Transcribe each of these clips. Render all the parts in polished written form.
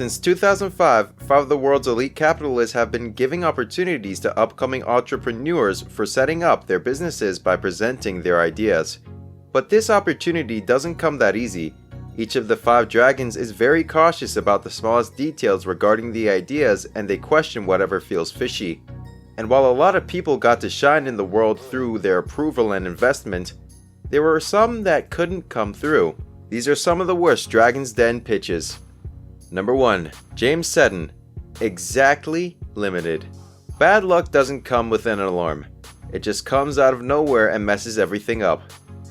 Since 2005, five of the world's elite capitalists have been giving opportunities to upcoming entrepreneurs for setting up their businesses by presenting their ideas. But this opportunity doesn't come that easy. Each of the five dragons is very cautious about the smallest details regarding the ideas, and they question whatever feels fishy. And while a lot of people got to shine in the world through their approval and investment, there were some that couldn't come through. These are some of the worst Dragon's Den pitches. Number 1. James Seddon. Exactly limited. Bad luck doesn't come with an alarm. It just comes out of nowhere and messes everything up.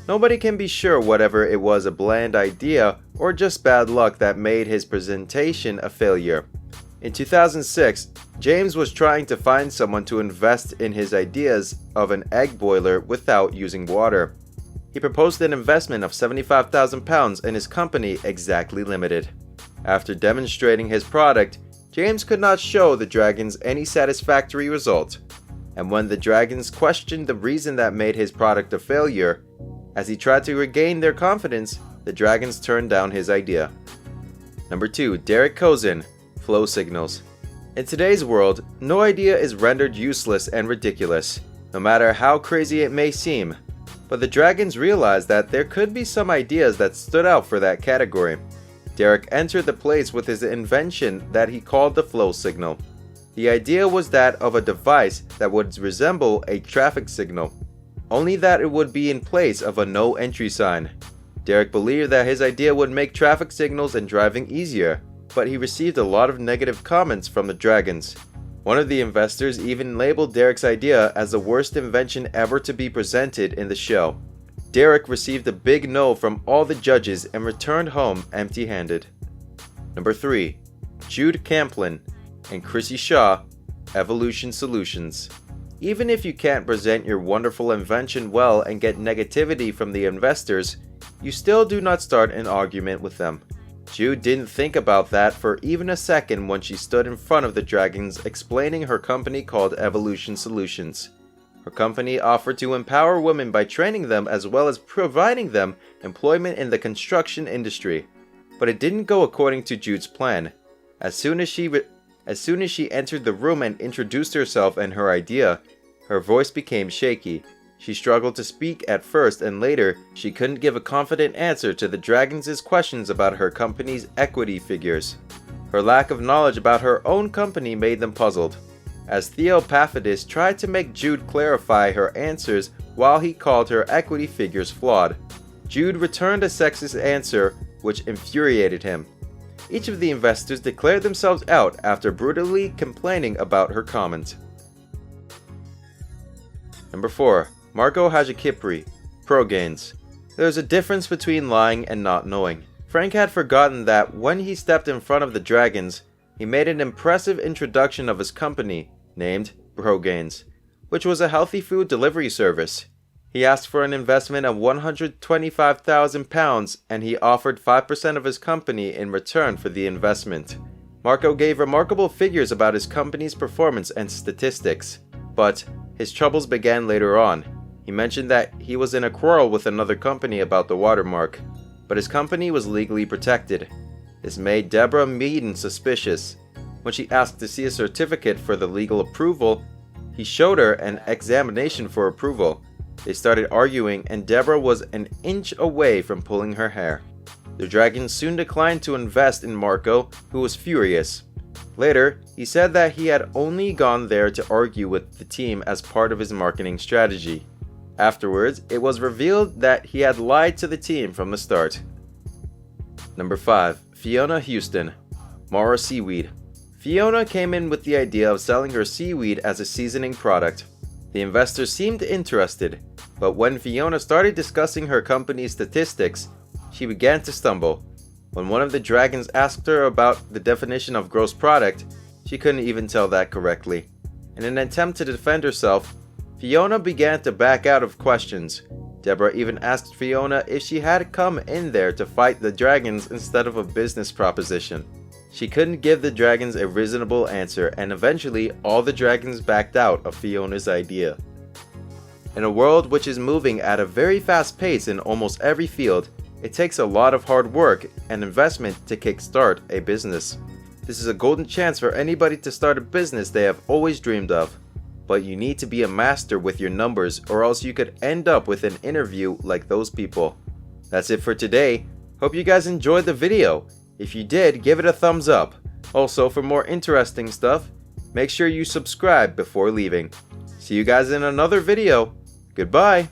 Nobody can be sure whether it was a bland idea or just bad luck that made his presentation a failure. In 2006, James was trying to find someone to invest in his ideas of an egg boiler without using water. He proposed an investment of £75,000 in his company, Exactly Limited. After demonstrating his product, James could not show the dragons any satisfactory result. And when the dragons questioned the reason that made his product a failure, as he tried to regain their confidence, the dragons turned down his idea. Number 2. Derek Kozin. Flow signals. In today's world, no idea is rendered useless and ridiculous, no matter how crazy it may seem. But the dragons realized that there could be some ideas that stood out for that category. Derek entered the place with his invention that he called the flow signal. The idea was that of a device that would resemble a traffic signal, only that it would be in place of a no entry sign. Derek believed that his idea would make traffic signals and driving easier, but he received a lot of negative comments from the dragons. One of the investors even labeled Derek's idea as the worst invention ever to be presented in the show. Derek received a big no from all the judges and returned home empty-handed. Number 3. Jude Camplin and Chrissy Shaw. Evolution Solutions. Even if you can't present your wonderful invention well and get negativity from the investors, you still do not start an argument with them. Jude didn't think about that for even a second when she stood in front of the dragons explaining her company called Evolution Solutions. Her company offered to empower women by training them as well as providing them employment in the construction industry. But it didn't go according to Jude's plan. As soon as she entered the room and introduced herself and her idea, her voice became shaky. She struggled to speak at first, and later, she couldn't give a confident answer to the dragons' questions about her company's equity figures. Her lack of knowledge about her own company made them puzzled. As Theo Paphides tried to make Jude clarify her answers while he called her equity figures flawed, Jude returned a sexist answer which infuriated him. Each of the investors declared themselves out after brutally complaining about her comment. Number 4. Marco Hajakipri. Pro-gains. There's a difference between lying and not knowing. Frank had forgotten that when he stepped in front of the dragons, he made an impressive introduction of his company, named Pro-gains, which was a healthy food delivery service. He asked for an investment of £125,000 and he offered 5% of his company in return for the investment. Marco gave remarkable figures about his company's performance and statistics, but his troubles began later on. He mentioned that he was in a quarrel with another company about the watermark, but his company was legally protected. This made Deborah Meaden suspicious. When she asked to see a certificate for the legal approval, he showed her an examination for approval. They started arguing and Deborah was an inch away from pulling her hair. The dragons soon declined to invest in Marco, who was furious. Later, he said that he had only gone there to argue with the team as part of his marketing strategy. Afterwards, it was revealed that he had lied to the team from the start. Number 5. Fiona Houston. Mara Seaweed. Fiona came in with the idea of selling her seaweed as a seasoning product. The investors seemed interested, but when Fiona started discussing her company's statistics, she began to stumble. When one of the dragons asked her about the definition of gross product, she couldn't even tell that correctly. In an attempt to defend herself, Fiona began to back out of questions. Deborah even asked Fiona if she had come in there to fight the dragons instead of a business proposition. She couldn't give the dragons a reasonable answer, and eventually all the dragons backed out of Fiona's idea. In a world which is moving at a very fast pace in almost every field, it takes a lot of hard work and investment to kickstart a business. This is a golden chance for anybody to start a business they have always dreamed of. But you need to be a master with your numbers, or else you could end up with an interview like those people. That's it for today. Hope you guys enjoyed the video. If you did, give it a thumbs up. Also, for more interesting stuff, make sure you subscribe before leaving. See you guys in another video. Goodbye.